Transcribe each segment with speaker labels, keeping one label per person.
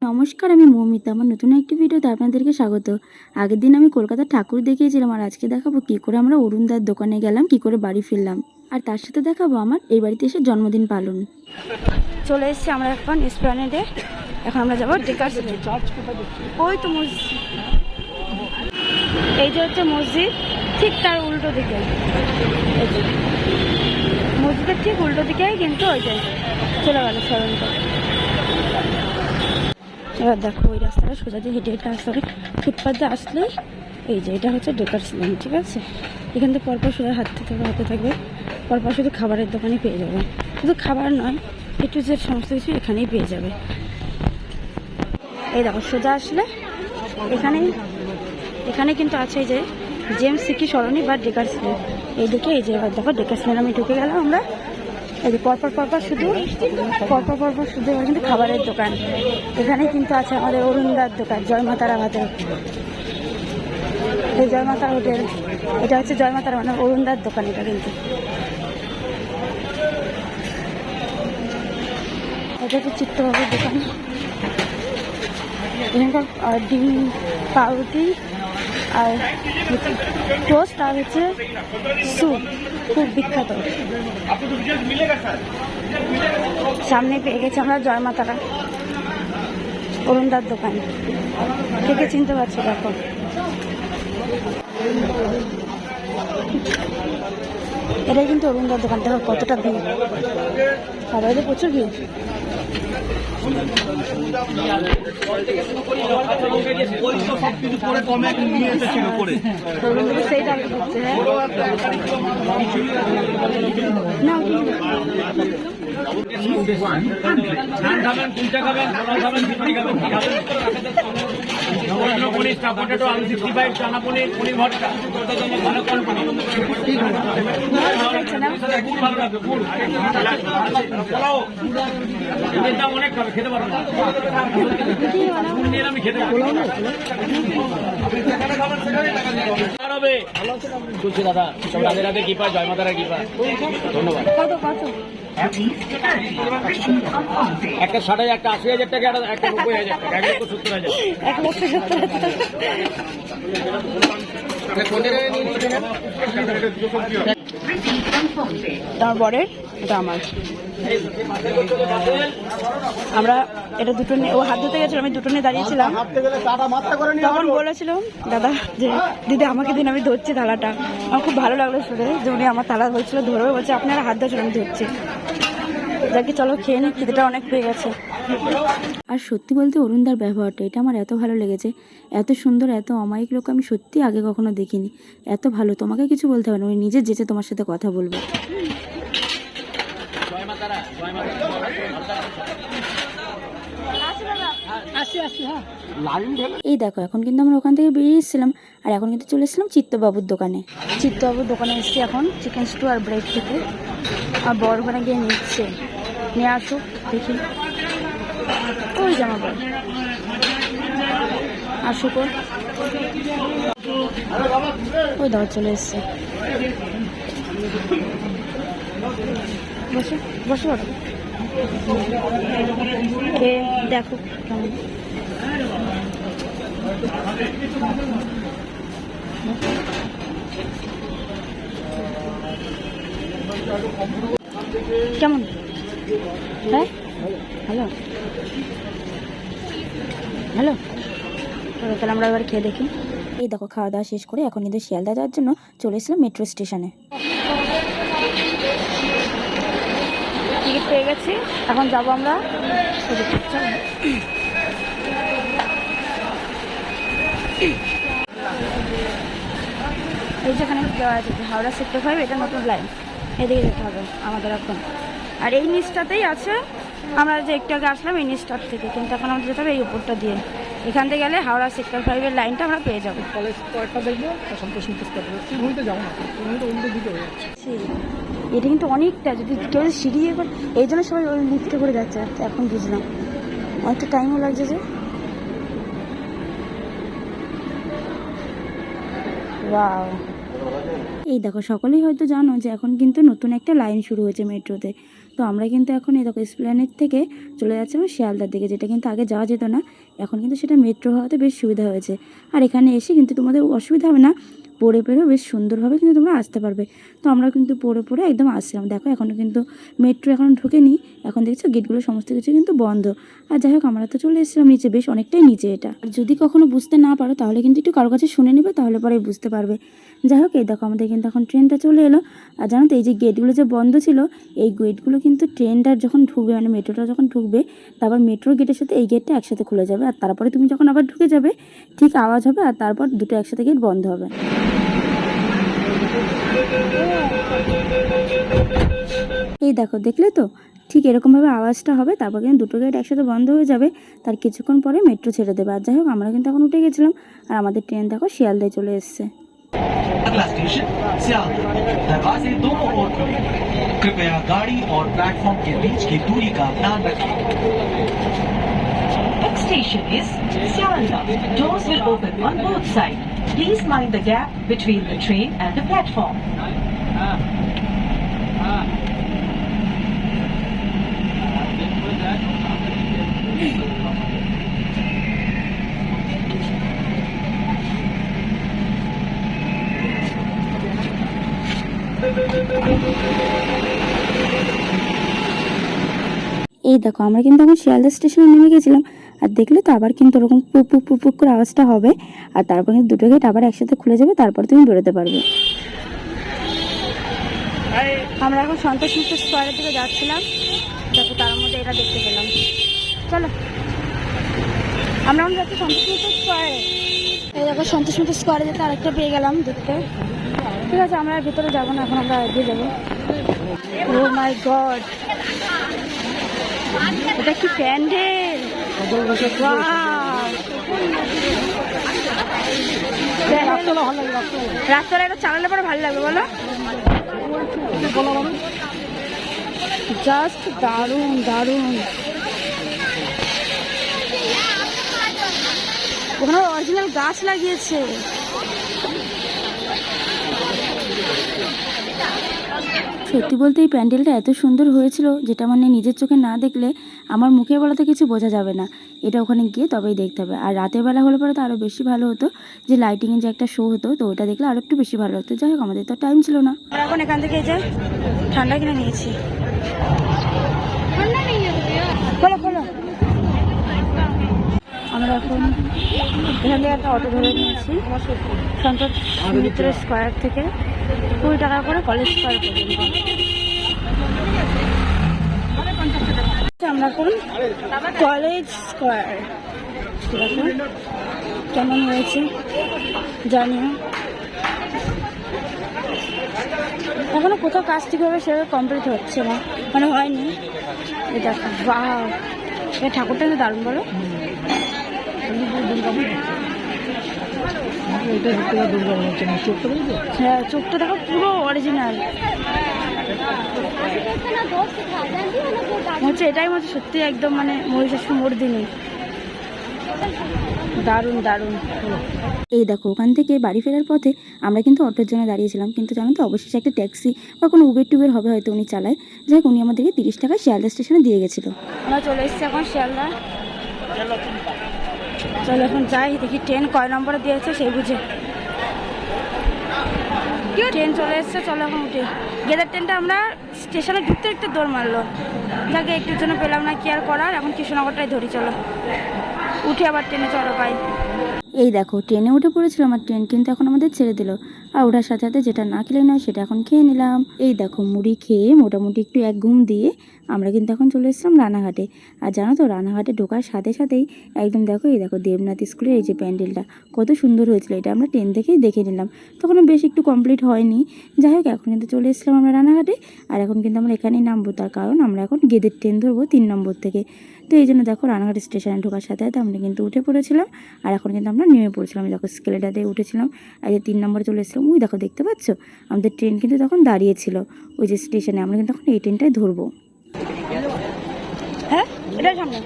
Speaker 1: নমস্কার, আমি মৌমিতা। আমার নতুন একটি ভিডিওতে আপনাদেরকে স্বাগত। আগের দিন আমি কলকাতার ঠাকুর দেখিয়েছিলাম, আর আজকে দেখাবো কী করে আমরা অরুণদার দোকানে গেলাম, কী করে বাড়ি ফিরলাম, আর তার সাথে দেখাবো আমার এই বাড়িতে এসে জন্মদিন পালন। চলে এসেছি আমরা এখন এসপ্ল্যানেডে। এখন আমরা যাবো ডেকার্স। ওই তো মসজিদ, এই যে হচ্ছে মসজিদ, ঠিক তার উল্টো দিকে। মসজিদের ঠিক উল্টো দিকেই কিন্তু ওই যে চলে গেল সরন্ত। এবার দেখো ওই রাস্তাটা সোজা দিয়ে হেঁটে হেঁটে আসতে হবে। ফুটপাথে আসলেই এই যে এটা হচ্ছে ডেকার্স লেন, ঠিক আছে? এখান থেকে পরপর সোজা হাতে থাকবে, পরপর শুধু খাবারের দোকানে পেয়ে যাবে। শুধু খাবার নয়, একটু যে সমস্ত কিছু এখানেই পেয়ে যাবে। এই দেখো সোজা আসলে এখানে কিন্তু আছে এই যে জেমস সিকি সরণি বা ডেকার্স লেন। এই দিকে এই যে এবার দেখো ডেকার্স লেন আমি ঢুকে গেলাম আমরা। এই যে পরপর শুধু এবার কিন্তু খাবারের দোকান। এখানে কিন্তু আছে আমাদের অরুণদার দোকান, জয়মাতারা ভাতের। এই জয়মাতারা হোটেল, এটা হচ্ছে জয়মাতারা মানে অরুণদার দোকান। এটা কিন্তু এটা হচ্ছে চিত্তবাবুর দোকান। এখানকার ডিম, পাউরুটি আর টোস্ট আর হচ্ছে স্যুপ খুব বিখ্যাত। সামনে পেয়ে গেছে আমরা জয়মাতারা অরুণদার দোকান। কে চিনতে পারছো? দেখো এটাই কিন্তু অরুণদার দোকান। দেখো কতটা ভিড়, সবাই তো প্রচুর ভিড়। সেইটা হচ্ছে না
Speaker 2: অনেক খাবে, খেতে পারবো না। আমি খেতে চলছে দাদা, সব রাধে রাধে কি পায়, জয়মাতারা কি পায়। ধন্যবাদ। একটা 60,000, একটা 80,000 টাকা, একটা 90,000 টাকা, 1,70,000।
Speaker 1: আমার বরের, এটা আমার। আমরা এটা দুটো নিয়ে, ও হাত ধুতে গেছিল, আমি দুটো নিয়ে দাঁড়িয়েছিলাম। তখন বলেছিলাম দাদা যে দিদি আমাকে দিন, আমি ধরছি থালাটা। আমার খুব ভালো লাগলো শুনে যে উনি আমার থালা বলছিল ধরবে, বলছে আপনারা হাত ধরছেন, আমি ধরছি। যাকে চলো খেয়ে নিই, খিদেটা অনেক পেয়ে গেছে। আর সত্যি বলতে অরুণদার ব্যবহারটা, এটা আমার এত ভালো লেগেছে। এত সুন্দর, এত অমায়িক লোক আমি সত্যি আগে কখনো দেখিনি। এত ভালো, তোমাকে কিছু বলতে হবে না, উনি নিজে যেচে তোমার সাথে কথা বলবে। এই দেখো এখন কিন্তু আমরা ওখান থেকে বেরিয়ে এসেছিলাম, আর এখন কিন্তু চলে এসেছিলাম চিত্তবাবুর দোকানে। চিত্তবাবুর দোকানে এসেছি এখন চিকেন স্টু আর ব্রেড খেতে। আর বড় ওখানে গিয়ে নিয়ে আসুক, দেখি ওই জামা বল আসুক। ওই দাও চলে এসছে, বসে বসে বলো, দেখো কেমন। কেমন? হ্যাঁ হ্যালো হ্যালো, তাহলে আমরা এবার খেয়ে দেখি। এই দেখো খাওয়া দাওয়া শেষ করে এখন কিন্তু শিয়ালদা যাওয়ার জন্য চলে এসেছিলাম মেট্রো স্টেশনে। টিকিট পেয়ে গেছি, এখন যাবো আমরা। এই যেখানে দেওয়া আছে হাওড়া সেক্টর 5, এটা নতুন লাইন, এদিকে যেতে হবে আমাদের এখন। আর এই নিচটাতেই আছে, আমরা যে একটু আগে আসলাম এই নিচটার থেকে, কিন্তু এখন আমাদের যেতে হবে এই উপরটা দিয়ে। এখান থেকে গেলে হাওড়া সেক্টর 5-এর লাইনটা আমরা পেয়ে যাবো। এটা কিন্তু অনেকটা, যদি কেউ সিঁড়ি করে, এই জন্য সবাই ওই লিফটে করে যাচ্ছে। এখন বুঝলাম অনেকটা টাইমও লাগছে যে। ওয়াও, এই দেখো সকলেই হয়তো জানো যে এখন কিন্তু নতুন একটা লাইন শুরু হয়েছে মেট্রোতে। তো আমরা কিন্তু এখন এই দেখো এসপ্ল্যানেড থেকে চলে যাচ্ছিলাম শিয়ালদার দিকে, যেটা কিন্তু আগে যাওয়া যেত না, এখন কিন্তু সেটা মেট্রো হওয়াতে বেশ সুবিধা হয়েছে। আর এখানে এসে কিন্তু তোমাদের অসুবিধা হবে না, পড়ে পেরেও বেশ সুন্দরভাবে কিন্তু তোমরা আসতে পারবে। তো আমরা কিন্তু পড়ে একদম আসছিলাম। দেখো এখনও কিন্তু মেট্রো এখনও ঢুকেনি, এখন দেখছো গেটগুলো সমস্ত কিছু কিন্তু বন্ধ। আর যাই হোক আমরা তো চলে এসেছিলাম নিচে, বেশ অনেকটাই নিচে এটা। আর যদি কখনো বুঝতে না পারো তাহলে কিন্তু একটু কারো কাছে শুনে নেবে, তাহলে পরে বুঝতে পারবে। যাই হোক এই দেখো আমাদের কিন্তু এখন ট্রেনটা চলে এলো। আর জানো তো এই যে গেটগুলো যে বন্ধ ছিল, এই গেটগুলো কিন্তু ট্রেনটা যখন ঢুকবে, মানে মেট্রোটা যখন ঢুকবে, তারপর মেট্রোর গেটের সাথে এই গেটটা একসাথে খুলে যাবে। আর তারপরে তুমি যখন আবার ঢুকে যাবে ঠিক আওয়াজ হবে, আর তারপর দুটো একসাথে গেট বন্ধ হবে। এই দেখো দেখলে তো, ঠিক এরকমভাবে আওয়াজটা হবে, তারপর কিন্তু দুটো গেট একসাথে বন্ধ হয়ে যাবে, তার কিছুক্ষণ পরে মেট্রো ছেড়ে দেবে। আর যাই হোক আমরা কিন্তু এখন উঠে গেছিলাম, আর আমাদের ট্রেন দেখো শিয়ালদায় চলে এসছে।
Speaker 3: अगला स्टेशन सियालदह। दरवाजे दोनों ओर खुले हैं। कृपया गाड़ी और प्लेटफॉर्म के बीच की दूरी का ध्यान रखें।
Speaker 4: Next station is Sialda. Doors will open on both sides. Please mind the gap between the train and the platform.
Speaker 1: এই দেখো আমরা কিন্তু এখন শিয়ালদা স্টেশনে নেমে গেছিলাম, আর দেখলে তো আবার কিন্তু ওরকম পুক পুক পুক পুক করে আওয়াজটা হবে, আর তারপর কিন্তু দুটো গেট আবার একসাথে খুলে যাবে, তারপর তুমি বেরোতে পারবে। আমরা এখন সন্তোষ মিত্র স্কোয়ারের দিকে যাচ্ছিলাম, দেখো তার মধ্যে এটা দেখতে পেলাম। চলো আমরা এখন যাচ্ছি সন্তোষ মিত্র স্কোয়ারে। এই দেখো সন্তোষ মিত্র স্কোয়ারে যেতে আরেকটা পেয়ে গেলাম দেখতে। ঠিক আছে আমরা ভিতরে যাবো না, এখন আমরা এগিয়ে যাবো। ও মাই গড, এটা কি প্যান্ডেল! রাস্তাটা এটা চালালে পরে ভালো লাগবে বলো, জাস্ট দারুণ দারুণ। ওখানে অরিজিনাল গাছ লাগিয়েছে। সত্যি বলতে এই প্যান্ডেলটা এত সুন্দর হয়েছিল, যেটা মানে নিজের চোখে না দেখলে আমার মুখে বলাতে কিছু বোঝা যাবে না, এটা ওখানে গিয়ে তবেই দেখতে হবে। আর রাতের বেলা হলে পরে তো আরও বেশি ভালো হতো, যে লাইটিংয়ের যে একটা শো হতো, তো ওটা দেখলে আরও একটু বেশি ভালো হতো। যাই হোক আমাদের তো টাইম ছিল না, আমরা এখন এখান থেকে যে ঠান্ডা কিনে নিয়েছি। খোলো খোলো। আমরা এখন এখান থেকে একটা অটো ধরে নিয়েছি সন্তোষ মিত্র স্কোয়ার থেকে 20 টাকা করে কলেজ স্কোয়ার পর্যন্ত। আমরা এখন কলেজ স্কোয়ার, ঠিক আছে কেমন হয়েছে জানিও। এখনো কোথাও কাজ ঠিকভাবে সেভাবে কমপ্লিট হচ্ছে না, মানে হয়নি। এটা বাহ, এটা ঠাকুরটা তো দারুণ বলো। হ্যাঁ চোখটা দেখো পুরো অরিজিনাল হচ্ছে, এটাই হচ্ছে সত্যি একদম মানে মহিষাসুর মর্দিনী, দারুণ দারুণ। এই দেখো ওখান থেকে বাড়ি ফেরার পথে আমরা কিন্তু অটোর জন্য দাঁড়িয়েছিলাম, কিন্তু জানো তো অবশেষে একটা ট্যাক্সি বা কোনো উবের টুবের হবে হয়তো উনি চালায়, যাই হোক উনি আমাদেরকে 30 টাকা শিয়ালদা স্টেশনে দিয়ে গেছিলো। আমরা চলে এসেছি এখন শিয়ালদা। চলো এখন যাই, দেখি ট্রেন কয় নম্বরে দিয়েছে সেই বুঝে। ট্রেন চলে এসছে, চলো এখন উঠি। গেদের ট্রেনটা আমরা স্টেশনে ঢুকতে একটু দৌড় মারলো, যাকে একটুর জন্য পেলাম না, কি আর করার, এখন কৃষ্ণনগরটাই ধরি। চলো উঠে আবার ট্রেনে চলো পাই। এই দেখো ট্রেনে উঠে পড়েছিলাম, আর ট্রেন কিন্তু এখন আমাদের ছেড়ে দিল, আর ওঠার সাথে সাথে যেটা না খেলে নয় সেটা এখন খেয়ে নিলাম। এই দেখো মুড়ি খেয়ে মোটামুটি একটু এক ঘুম দিয়ে আমরা কিন্তু এখন চলে এসেছিলাম রানাঘাটে। আর জানো তো রানাঘাটে ঢোকার সাথে সাথেই একদম দেখো এই দেখো দেবনাথ স্কুলের এই যে প্যান্ডেলটা কত সুন্দর হয়েছিল, এটা আমরা ট্রেন থেকেই দেখে নিলাম, তখন বেশ একটু কমপ্লিট হয়নি। যাই হোক এখন কিন্তু চলে এসেছিলাম আমরা রানাঘাটে, আর এখন কিন্তু আমরা এখানেই নামবো, তার কারণ আমরা এখন গেদের ট্রেন ধরবো 3 নম্বর থেকে। তো এই জন্য দেখো রানাঘাট স্টেশনে ঢোকার সাথে সাথে আমরা কিন্তু উঠে পড়েছিলাম, আর এখন কিন্তু আমরা নেমে পড়েছিলাম। দেখো স্কেলেটাতে উঠেছিলাম, আর যে 3 নম্বরে চলে এসেছিলাম। ওই দেখো দেখতে পাচ্ছ আমাদের ট্রেন কিন্তু তখন দাঁড়িয়েছিল ওই যে স্টেশনে, আমরা কিন্তু এখন এই ট্রেনটাই ধরবো। হ্যাঁ এটাই সামনে,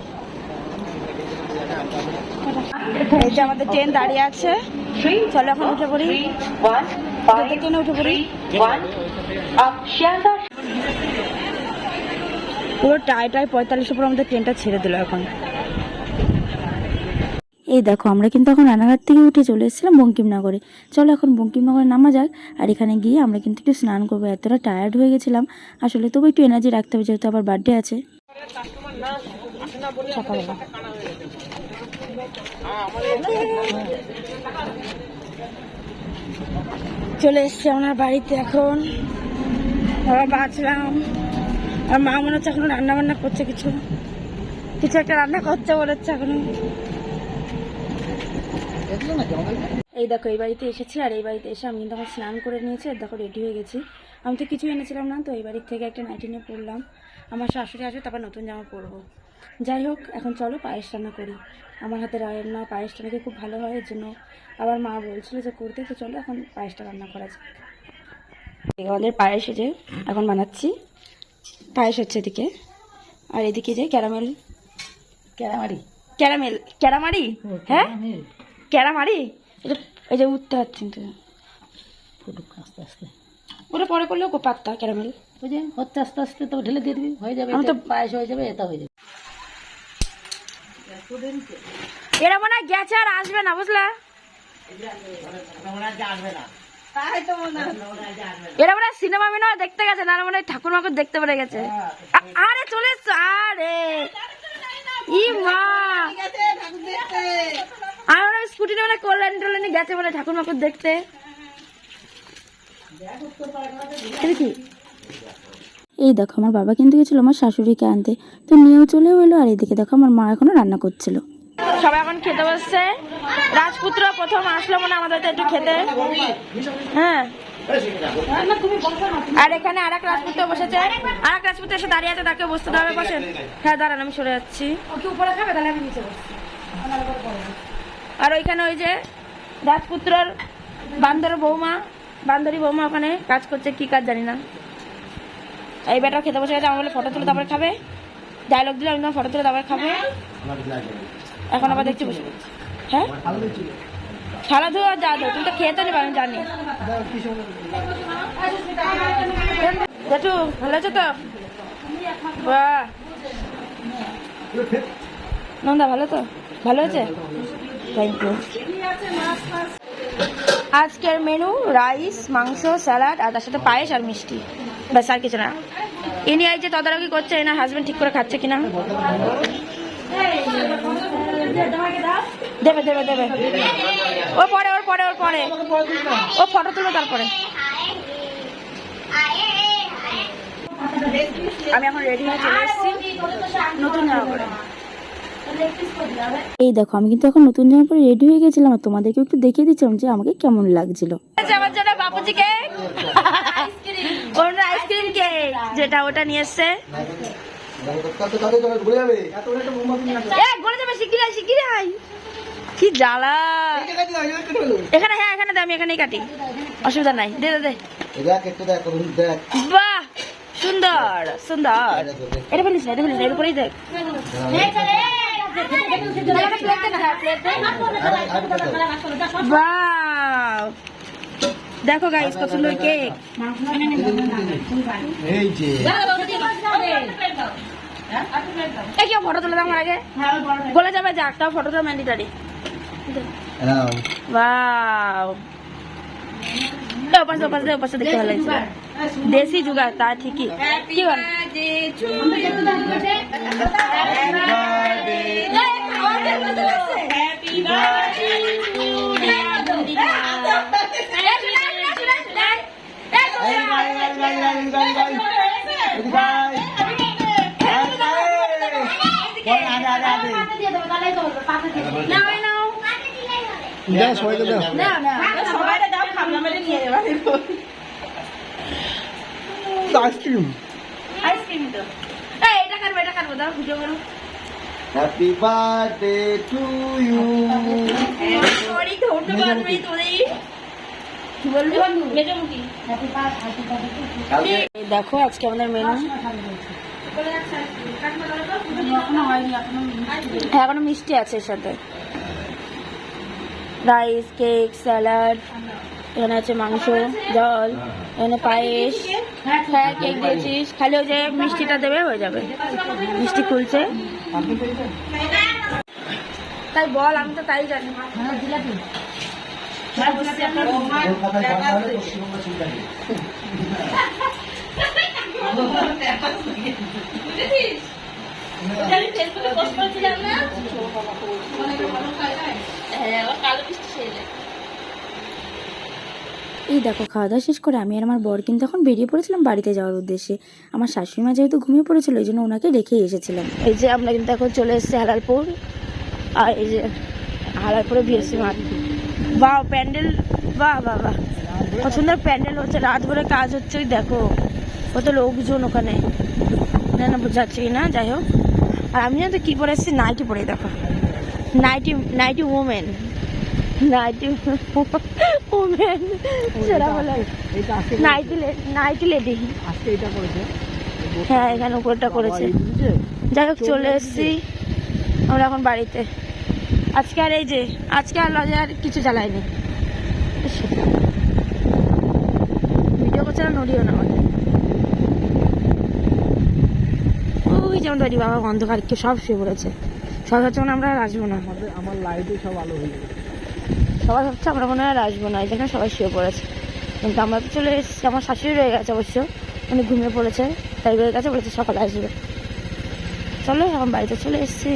Speaker 1: এই যে আমাদের ট্রেন দাঁড়িয়ে আছে। চলো এখন উঠে পড়ি, ট্রেনে উঠে পড়ি। পুরো টাই 45 পর আমাদের ট্রেনটা ছেড়ে দিল এখন। এই দেখো আমরা কিন্তু এখন রানাঘাট থেকে উঠে চলে এসেছিলাম বঙ্কিমনগরে। চলো এখন বঙ্কিমনগরে নামা যাক, আর এখানে গিয়ে আমরা কিন্তু একটু স্নান করবো। এতটা টায়ার্ড হয়ে গেছিলাম আসলে, তবু একটু এনার্জি রাখতে হবে যেহেতু আবার বার্থডে আছে সকালবেলা। চলে এসছি আমরা বাড়িতে এখন, আবার বাঁচলাম। আর মা মনে হচ্ছে এখনো রান্না বান্না করছে, কিছু একটা রান্না করছে মনে হচ্ছে এখনো। এই দেখো এই বাড়িতে এসেছি, আর এই বাড়িতে এসে আমি কিন্তু এখন স্নান করে নিয়েছি, আর দেখো রেডি হয়ে গেছি। আমি তো কিছু এনেছিলাম না, তো এই বাড়ির থেকে একটা নাইটি নিয়ে পরলাম। আমার শাশুড়ি আসবে তারপর নতুন জামা পরবো। যাই হোক এখন চলো পায়েস রান্না করি। আমার হাতে রান্না পায়েসটা নাকি খুব ভালো হয়, এর জন্য আবার মা বলছিল যে করতে, তো চলো এখন পায়েসটা রান্না করা যাক। আমাদের পায়েস যে এখন বানাচ্ছি, পায়েস হচ্ছে এদিকে, আর এদিকে যে ক্যারামেল ক্যারামারি হ্যাঁ ক্যারামারি, এই যে উঠতে পারছি তো আস্তে আস্তে, ওটা পরে করলেও পাত্তা ক্যারামেল ওই যে হচ্ছে আস্তে আস্তে তো ঢেলে দিয়ে দিবি, হয়ে যাবে তো পায়েস হয়ে যাবে, এটা হয়ে যাবে। এরা মনে হয় গেছে আর আসবে না, বুঝলা? এরা মনে হয় সিনেমা মিনে দেখতে গেছে, না মনে হয় ঠাকুর মাকুর দেখতে পেরে গেছে। আরে চলে এসছো, আরে ই মা আমার স্কুটিটা মানে কল্যাণ টল্যাণে গেছে মানে ঠাকুর মাকুর দেখতে। এই দেখো আমার বাবা কিন্তু গেছিল আমার শাশুড়িকে আনতে, তো নিয়েও চলেও এলো। আর এদিকে দেখো আমার মা এখনো রান্না করছিল। সবাই এখন খেতে বসছে। রাজপুত্র প্রথম আসলো মানে আমাদের একটু খেতে, হ্যাঁ। আর এখানে আর এক রাজপুত্র বসেছে, আর এক রাজপুত্র এসে দাঁড়িয়ে আছে, তাকে বসতে দেওয়া বসেন। হ্যাঁ দাঁড়ান আমি সরে যাচ্ছি, উপরে খাবে তাহলে আমি নিচে বসছি। আর ওইখানে ওই যে রাজপুত্রর বান্দরি বৌমা ওখানে কাজ করছে, কি কাজ জানি না। এই বেটা খেতে বসে গেছে, আমার বলে ফটো তুলে তারপরে খাবে, ডায়লগ দিলে আমি তোমার ফটো তুলে তারপরে খাবে। এখন আবার দেখছি বসে গেছি। হ্যাঁ খেলা ধোয়া যা দো, তুমি তো খেয়ে তো নেবে আমি জানি। জেঠু ভালো আছো তো? বাহ নন্দা ভালো তো? ভালো আছে, থ্যাংক ইউ। আজকের মেনু রাইস, মাংস, স্যালাড, আর তার সাথে পায়েস আর মিষ্টি, ব্যাস আর কিছু না। ইনি এই যে তদারকি করছে, এনার হাজবেন্ড ঠিক করে খাচ্ছে কিনা। দেবে দেবে দেবে, ও পরে ও ফটো তুলো তারপরে। আমি এখন রেডি হয়ে চলে এসেছি নতুন জামা পরে। এই দেখো আমি কিন্তু এখন নতুন জামা পরে রেডি হয়ে গেছিলাম, আর তোমাদেরকে একটু দেখিয়ে দিচ্ছিলাম যে আমাকে কেমন লাগছিল। আমার জন্য বাপুজি কেক, ওর আইসক্রিম কেক যেটা ওটা নিয়ে এসছে। কি জ্বালা এখানে, হ্যাঁ এখানে দে, আমি এখানেই কাটি, অসুবিধা নাই। দে দে দে, বাহ সুন্দর সুন্দর। এটা বলিস না, এটা বলিস না, এর উপরেই দেখ। বাহ দেখো গাইস কত সুন্দর কেক। এই যে এই কেউ ফটো তুলে দাও আমার আগে, বলে যাবে যে একটাও ফটো তোলা ম্যান্ডেটরি। ওয়াও ওপাশে দেখতে ভালো লাগছে, দেশি জুগাড় তা ঠিকই। কি বল
Speaker 2: আইসক্রিম
Speaker 1: তো এটা কাটবো দাও ভিডিও করো।
Speaker 2: Happy birthday to you.
Speaker 1: Sorry ধরতে পারবি তোরে, কি বলবি মেজমুখী। দেখো আজকে আমাদের মেনু, এখনো মিষ্টি আছে এর সাথে, রাইস, কেক, স্যালাড, এখানে আছে মাংস, জল, এখানে পায়েস, হ্যাঁ কেক দিয়েছিস, খালি ওই যে মিষ্টিটা দেবে হয়ে যাবে। মিষ্টি খুলছে, তাই বল, আমি তো তাই জানি।
Speaker 5: এই দেখো, খাওয়া দাওয়া শেষ করে আমি আর আমার বর কিন্তু এখন বেরিয়ে পড়েছিলাম বাড়িতে যাওয়ার উদ্দেশ্যে। আমার শাশুড়ি মা যেহেতু ঘুমিয়ে পড়েছিল, এই জন্য ওনাকে রেখেই এসেছিলাম।
Speaker 1: এই যে আমরা কিন্তু এখন চলে এসেছি হালালপুর, আর এই যে হালালপুরে বিএসসি মাঠ। বাহ প্যান্ডেল, বাহ বাহ বাহ, কত সুন্দর প্যান্ডেল হচ্ছে, রাত ভরে কাজ হচ্ছে। ওই দেখো কত লোকজন ওখানে, না না বোঝাচ্ছি না, যাই হোক। আর আমি তো কি পরে এসেছি, নাইটি পরে, দেখো nighty, nighty women, nighty women সেটা বলে, নাইটি লেডি। হ্যাঁ এখানে উপরটা করেছে। যাই হোক চলে এসেছি আমরা এখন বাড়িতে। আজকে আর এই যে আজকে আর লজে আর কিছু চালাইনি, ভিডিও করছে না, নড়িও না। ওই যেমন বাড়ি বাবা অন্ধকার, কেউ সব শুয়ে পড়েছে, সবাই হচ্ছে আমরা আর আসবো না।
Speaker 2: আমার লাইটে সব আলো হয়ে গেছে।
Speaker 1: সবাই ভাবছে আমরা মনে হয় আর আসবো না, যেখানে সবাই শুয়ে পড়েছে। কিন্তু আমরা তো চলে এসেছি, আমার শাশুড়ি রয়ে গেছে অবশ্য, উনি ঘুমিয়ে পড়েছে, তাই রয়ে গেছে, বলেছে সকালে আসবে। চলো এখন বাড়িতে চলে এসেছি।